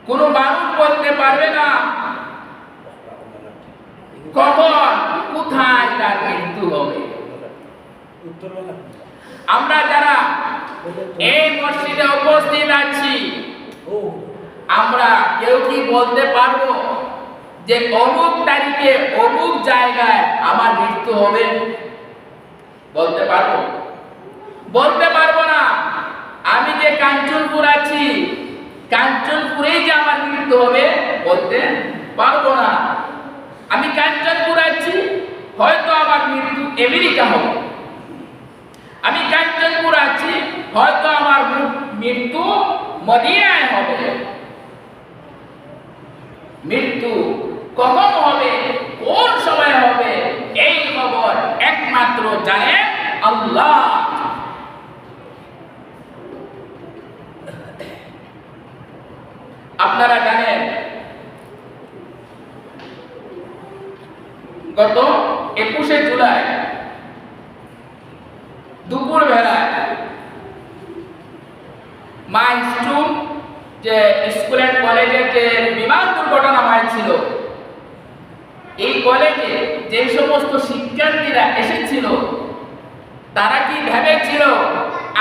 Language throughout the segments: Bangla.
কোনো মানুষ বলতে পারবে না কখন কোথায় তার মৃত্যু হবে। আমরা যারা এই মসজিদে উপস্থিত আছি, আমরা কেউ কি বলতে পারবো যে অমুক তারিখে অমুক জায়গায় আমার মৃত্যু হবে? বলতে পারবো? বলতে পারবো না। আমি যে কাঞ্চনপুর আছি, কাঞ্চনপুরেই যে আমার মৃত্যু হবে বলতে পারবো না। আমি কাঞ্চনপুর আছি, হয়তো আমার মৃত্যু আমেরিকা হবে। আমি কাঞ্চনপুর আছি, হয়তো আমার মৃত্যু মদিনায় হবে। মৃত্যু কখন হবে, কোন সময় হবে, এই খবর একমাত্র জানে আল্লাহ। আপনারা জানেন গত 21শে জুলাই দুপুর বেলায় মাইলস্টোন যে স্কুল এন্ড কলেজে যে বিমান দুর্ঘটনা হয়েছিল, এই কলেজে যে সমস্ত শিক্ষার্থীরা এসেছিল তারা কি ভেবেছিল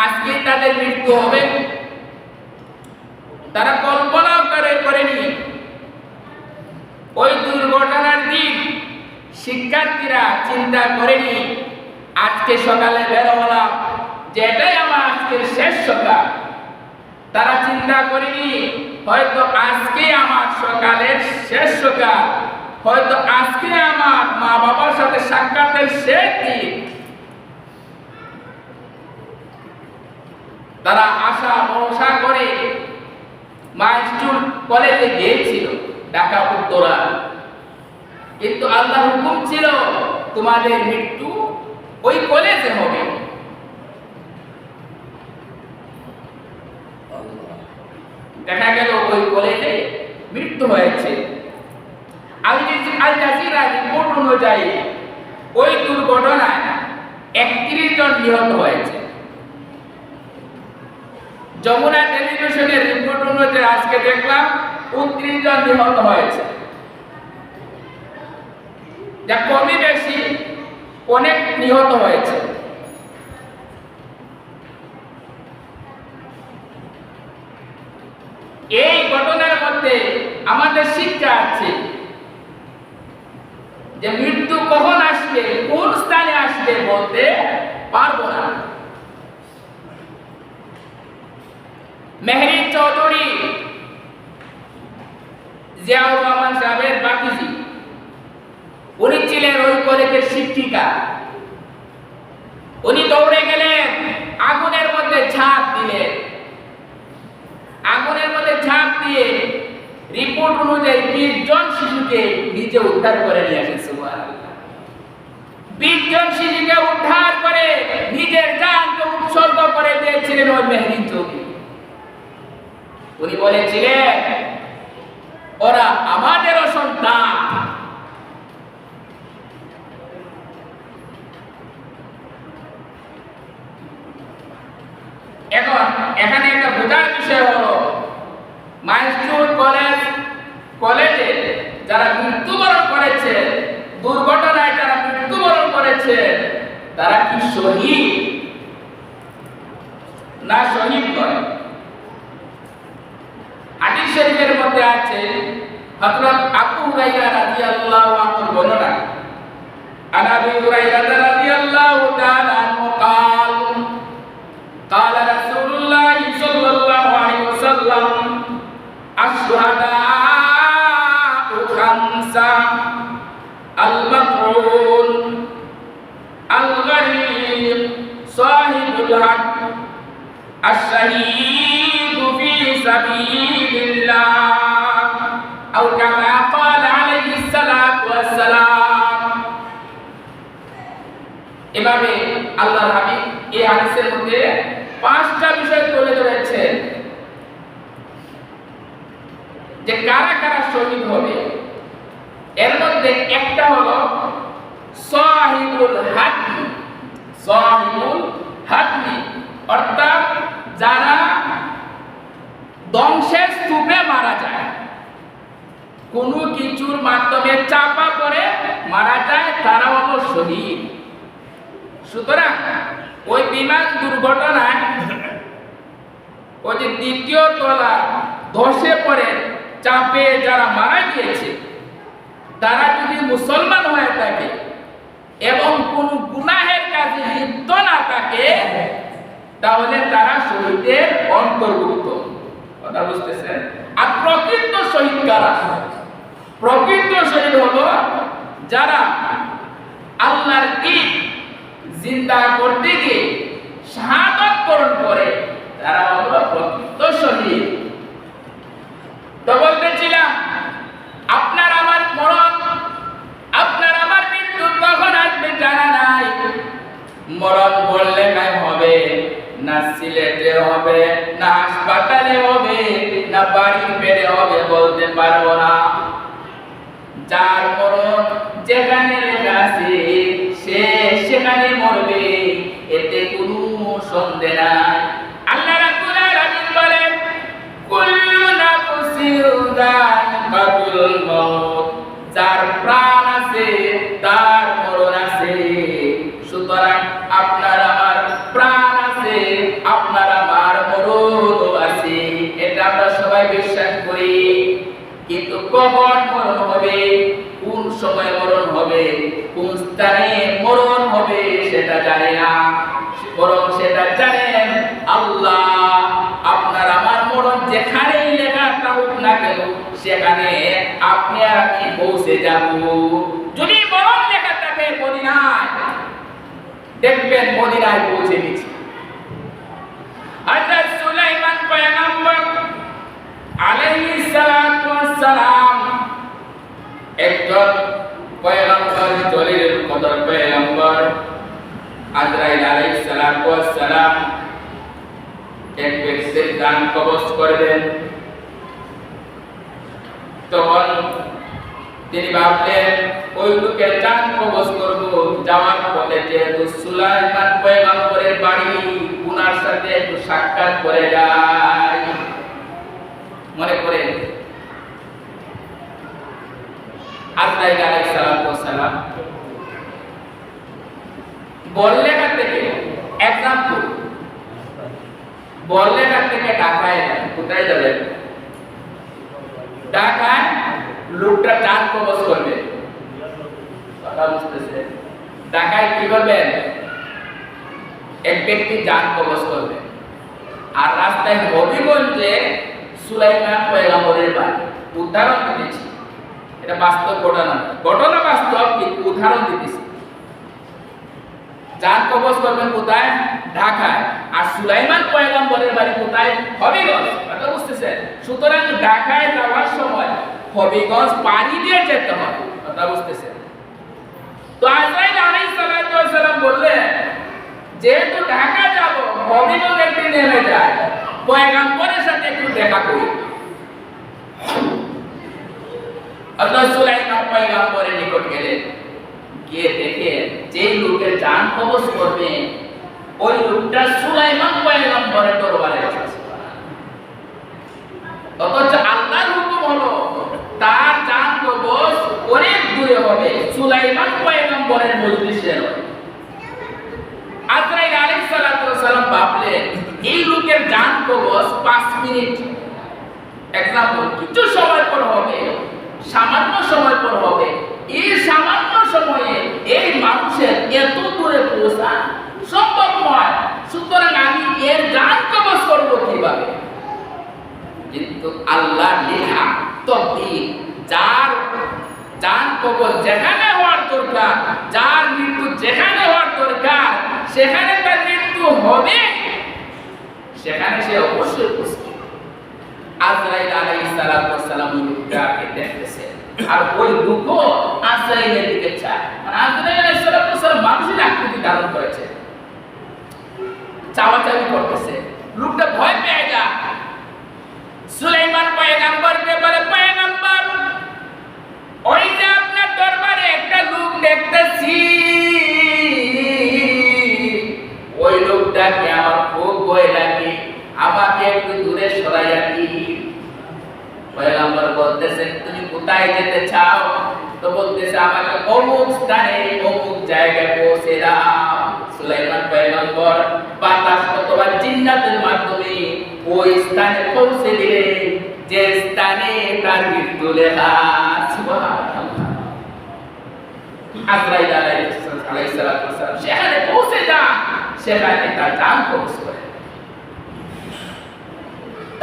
আজকে তাদের মৃত্যু হবে? তারা কল্পনাও করেনি ওই দুর্ঘটনার দিন শিক্ষার্থীরা চিন্তা করেনি আজকে সকালে বেরোলাম যে এটাই আমার আজকের শেষ সকাল। তারা চিন্তা করেনি হয়তো আজকে আমার সকালের শেষ সকাল, হয়তো আজকে আমার মা বাবার সাথে সাক্ষাতের শেষ দিন। তারা আশা ভরসা করে মাইলস্টোন কলেজে গিয়েছিল ঢাকা উত্তরা, কিন্তু আল্লাহর হুকুম ছিল তোমাদের মৃত্যু ওই কলেজে হবে। দেখা গেল ওই কলেজে মৃত্যু হয়েছে। আল জাজিরা রিপোর্ট অনুযায়ী ওই দুর্ঘটনায় 31 জন নিহত হয়েছে। যমুনা টেলিভিশনের রিপোর্ট অনুযায়ী আজকে দেখলাম 29 জন নিহত হয়েছে। যা কমই বেশি অনেক নিহত হয়েছে। এই ঘটনার মধ্যে আমাদের শিক্ষা আছে যে মৃত্যু কখন আসবে, কোন স্থানে আসবে বলতে পারবো না। মেহেরি চৌধুরী জিয়াউর রহমান সাহেবের বাতিজি, উনি ছিলেন ওই কলেজের শিক্ষিকা। উনি দৌড়ে গেলেন, আগুনের মধ্যে ঝাঁপ দিলেন। আগুনের মধ্যে ঝাঁপ দিয়ে রিপোর্ট অনুযায়ী 20 জন শিশুকে নিজে উদ্ধার করে নিয়ে আসেন। সুবহানাল্লাহ। 20 জন শিশুকে উদ্ধার করে নিজের জানকে উৎসর্গ করে দিয়েছিলেন ওই মেহেরি চৌধুরী। উনি বলেছিলেন ওরা আমাদেরও সন্তান। এখন এখানে একটা বোঝার বিষয় হলো মাইলস্টোন কলেজে যারা মৃত্যুবরণ করেছে, দুর্ঘটনায় যারা মৃত্যুবরণ করেছে, তারা কি শহীদ না শহীদ নয়? হাদিস শরীফের মধ্যে আছে হযরত আবু হুরায়রা রাদিয়াল্লাহু আনহু বর্ণনা, আন আবি হুরায়রা রাদিয়াল্লাহু তাআলা আনহু قال قال رسول الله صلى الله عليه وسلم الشهداء خمسة المطعون الغريق صاحب الحق الشهيد في سبيل الله أو كما قال عليه الصلاة والسلام. এভাবে আল্লাহর হাবিব এই হাদিসের মধ্যে 5টা বিষয় তুলে ধরেছেন যে কারা কারা শহীদ হবে। এর মধ্যে একটা হলো সাহিবুল হাতমি। সাহিবুল হাতমি অর্থাৎ যারা ধ্বংসের স্তূপে মারা যায়। কোনো কিছুর মাধ্যমে চাপা পড়ে মারা যায়, তারাও হলো শহীদ। সুতরাং ওই বিমান দুর্ঘটনায় ওই যে দ্বিতীয় তলা ধসে পড়ে চাপে যারা মারা গিয়েছে, তারা যদি মুসলমান হয়ে থাকে এবং কোন গুনাহের কাজে লিপ্ত না থাকে, তাহলে তারা শহীদের অন্তর্ভুক্ত। কথা বুঝতেছেন? আর প্রকৃত শহীদ কারা? প্রকৃত শহীদ হলো যারা আল্লাহর দ্বীন জিন্দা করতে গিয়ে শাহাদাত বরণ করে, তারা হলো প্রকৃত শহীদ। তো বলতেছিলাম, আপনার আমার মরণ, আপনার আমার মৃত্যু কখন আসবে জানা নাই। মরণ বললে কাই হবে না, সিলেটে হবে না, হাসপাতালে হবে না, বাড়ির বেড়ে হবে বলতে পারবো না। যার মরণ যেখানে লেখা আছে সে সেখানে মরবে, এতে কোনো সন্দেহ নাই। আল্লাহ রাব্বুল আলামিন বলেন, কুল্লু নাফসিন যায়িকাতুল মাউত, যার প্রাণ আছে তার মরণ আছে। সুতরাং আপনার আমার প্রাণ আছে, আপনার আমার মরণ আছে, এটা আমরা সবাই বিশ্বাস করি। কিন্তু কখন মরণ হবে, কোন সময় মরণ হবে, কোন স্থানে মরণ হবে সেটা জানে না, বরং সেটা জানেন আল্লাহ। আপনার আমার মরণ যেখানেই লেখা থাকুক না কেন, সেখানে আপনি আর আমি পৌঁছে যাব। যদি মরণ লেখা থাকে মদিনায়, দেখবেন মদিনায় পৌঁছে গেছি। হযরত সুলাইমান পয়গম্বর আলাইহিস সালাতু ওয়াস সালাম একজন পয়গম্বর, জলিলুল কদর পয়গম্বর। আজরাইল আলাইহিস সালাতু ওয়াস সালাম এক ব্যক্তির জান কবজ করবেন। তখন তিনি ভাবলেন, ওই লোকের জান কবজ করব, যাওয়ার পথে যেহেতু সুলাইমান পয়গম্বরের বাড়ি, উনার সাথে একটু সাক্ষাৎ করে যায়। মনে করে আজরাইল আলাইহিস সালাতু ওয়াস সালাম বললেঘাট থেকে, এক্সাম্পল বললেঘাট থেকে ঢাকায় কোথায় যাবেন? ঢাকায় লোকটা জান কবজ করবে। কথা বুঝতেছে? ঢাকায় কি করবেন? এক ব্যক্তি জান কবজ করবে। আর রাস্তায় হবিগঞ্জে সুলাইমান পয়গম্বরের বাড়ি। উদাহরণ দিতেছি, এটা বাস্তব ঘটনা, ঘটনা বাস্তব, কিন্তু উদাহরণ দিতেছি। জান কবজ করবেন কোথায়? ঢাকায়। আর সুলাইমান পয়গম্বরের বাড়ি কোথায়? হবিগঞ্জ। কথা বুঝতেছেন? সুতরাং ঢাকায় যাওয়ার সময় হবিগঞ্জ পাড়ি দিয়ে যেতে হবে। কথা বুঝতেছেন? তো আজরাইল আলাইহিস সালাতু ওয়াস সালাম বললেন, যেহেতু ঢাকা যাব, হবিগঞ্জ একটু নেমে যায়, পয়গম্বরের সাথে একটু দেখা করি। হযরত সুলাইমান পয়গম্বরের নিকট গেলেন, গিয়ে দেখেন যে লোকের জান কবজ করবে ওই লোকটা সুলাইমান পয়গম্বরের দরবারে আছে। অথচ আল্লাহর হুকুম হলো তার জান কবজ অনেক দূরে হবে, সুলাইমান পয়গম্বরের মজলিসে নয়। আজরাইল আলাইহিস সালাতু ওয়াস সালাম ভাবলেন, এই লোকের জান কবজ 5 মিনিট, এক্সাম্পল কিছু সময় পর হবে, সামান্য সময় পর হবে। এই সামান্য সময়ে এই মানুষের এত দূরে পৌঁছা সম্ভব নয়। সুতরাং আমি এর জান কবজ করব কিভাবে? কিন্তু আল্লাহ লেখা তকদীর, যার জান কবজ যেখানে হওয়ার দরকার, যার মৃত্যু যেখানে হওয়ার দরকার, সেখানে তার মৃত্যু হবে, সেখানে সে অবশ্যই উপস্থিত। আজরাইল আলাইহিস সালাতু ওয়াস সালাম লোকটাকে দেখতেছে, আর ওই লোকও আজরাইলের দিকে চায়। মানে আজরাইল আলাইহিস সালাতু ওয়াস সালাম মানুষের আকৃতি ধারণ করেছে, চাওয়াচাওয়ি করতেছে। লোকটা ভয় পেয়ে যায়। সুলাইমান পয়গম্বরকে বলে, পয়গম্বর, ওই যে আপনার দরবারে একটা লোক দেখতেছি, ওই লোকটাকে আমার খুব ভয় লাগে, আমাকে একটু দূরে সরাইয়া দিন। পয়গম্বর বলতেছেন তুমি কোথায় যেতে চাও? তো বলতেছে আমাকে অমুক স্থানে অমুক জায়গায় পৌঁছে দাও। সুলাইমান পয়গম্বর বাতাস অথবা জিন্নাতের মাধ্যমে ওই স্থানে পৌঁছে দিলে যে স্থানে তার মৃত্যু লেখা। সুবহানাল্লাহ। আজরাইল আলাইহিস সালাম সেখানে পৌঁছে যান, সেখানে তার জান কবজ করে।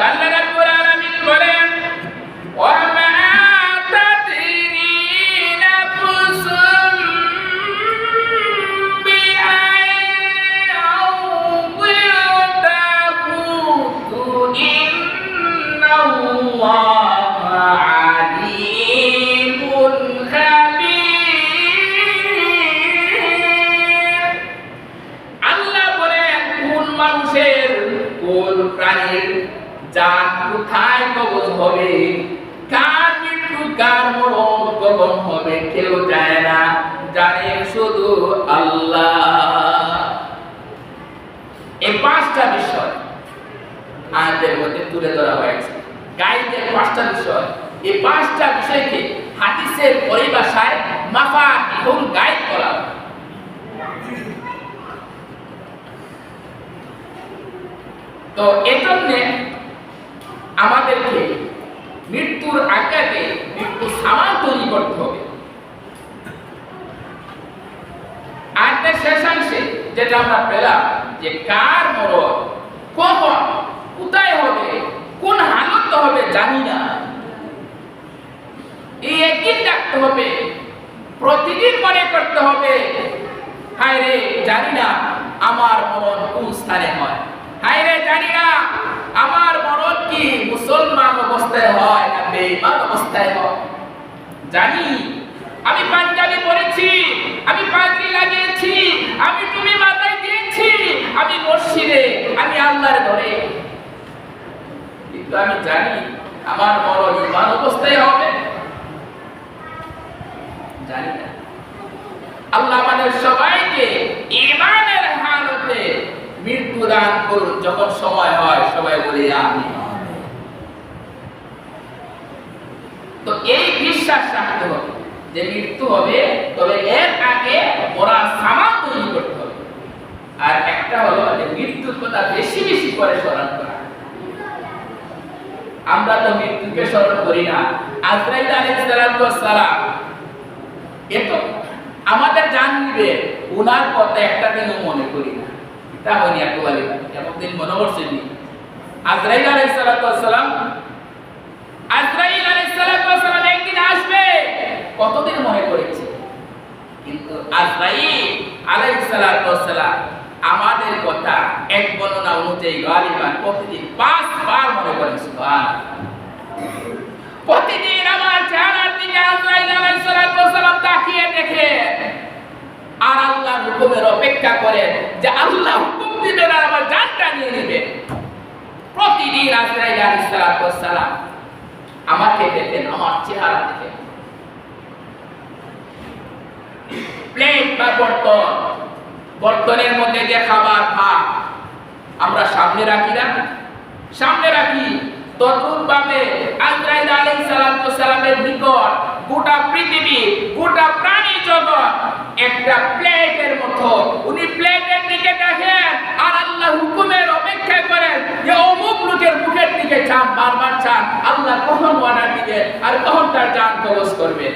আল্লাহ রাব্বুল আলামিন বলেন ওয়া মা তাদরি নাফসুম বিআইয়ি তামুতু ইন্নাল্লাহা আলিমুন খাবীর। আল্লাহ বলেন কোন মানুষের কোন প্রাণীর জান কোথায় কবজ হবে, কার মৃত্যু কার মরণ কখন হবে কেউ জানে না, জানে শুধু আল্লাহ। এই পাঁচটা বিষয় আয়াতের মধ্যে তুলে ধরা হয়েছে। গাইবের পাঁচটা বিষয়, এই পাঁচটা বিষয়কে হাদিসের পরিভাষায় মাফাতিহুল গায়ব বলা হয়। তো এজন্য আমাদেরকে মৃত্যুর আগে মৃত্যু সামান তৈরি করতে হবে। আজকে শেষাংশে যেটা আমরা পেলাম যে কার মরণ কখন কোথায় হবে কোন হালত হবে জানি না, এই একদিন রাখতে হবে, প্রতিদিন মনে করতে হবে হায় রে জানি না আমার মরণ কোন স্থানে হয়, হায় রে জানি না আমার মরণ কি মুসলমান অবস্থায় হয় না বেঈমান অবস্থায় হয়। জানি আমি পাঞ্জাবি পরেছি, আমি পাগড়ি লাগিয়েছি, আমি টুপি মাথায় দিয়েছি, আমি মসজিদে, আমি আল্লাহর ঘরে, কিন্তু আমি জানি আমার মরণ ঈমান অবস্থায় হবে জানি না। আল্লাহ আমাদের সবাইকে ঈমানের হালতে মৃত্যু দান করুন। যখন সময় হয় সবাই বলি আমিন। তো এই বিশ্বাস রাখতে হবে যে মৃত্যু হবে, তবে এর আগে ওরা সামান তৈরি করতে হবে। আর একটা হলো যে মৃত্যুর কথা বেশি বেশি করে স্মরণ করা। আমরা তো মৃত্যুকে স্মরণ করি না। আজরাইল আলাইহিস সালাম এত আমাদের জান নিবে, ওনার কথা একটা দিনও মনে করি না। তা হয়নি একবারে, এমন দিন মনে হচ্ছে নি। আজরাইল আলাইহিস সালাম একদিন আসবে কতদিন মনে করেছি, কিন্তু আজরাইল আলাইহিস সালাম আমাদের কথা এক বর্ণনা অনুযায়ী গালিবান প্রতিদিন 5 বার মনে করেন। সুবহানাল্লাহ। প্রতিদিন আমার চেহারার দিকে আজরাইল আলাইহিস সালাম তাকিয়ে দেখে আর আল্লাহর হুকুমের অপেক্ষা করেন যে আল্লাহ হুকুম দিবেন আর আমার জানটা নিয়ে নেবে। প্রতিদিন আজরাইল আলাইহিস সালাম আমাকে দেখেন, আমার চেহারা দেখেন। প্লেট বা বর্তনের মধ্যে যে খাবার ভাত আমরা সামনে রাখি না, সামনে রাখি, তদ্রূপভাবে আজরাইল আলাইহিস সালামের নিকট গোটা পৃথিবী, গোটা প্রাণী জগৎ একটা প্লেটের মতো। উনি প্লেটের দিকে দেখেন আর আল্লাহ হুকুমের অপেক্ষা করেন যে অমুক লোকের মুখের দিকে চান, বারবার চান আল্লাহ কখন অর্ডার দিবে আর কখন তার জান কবজ করবে।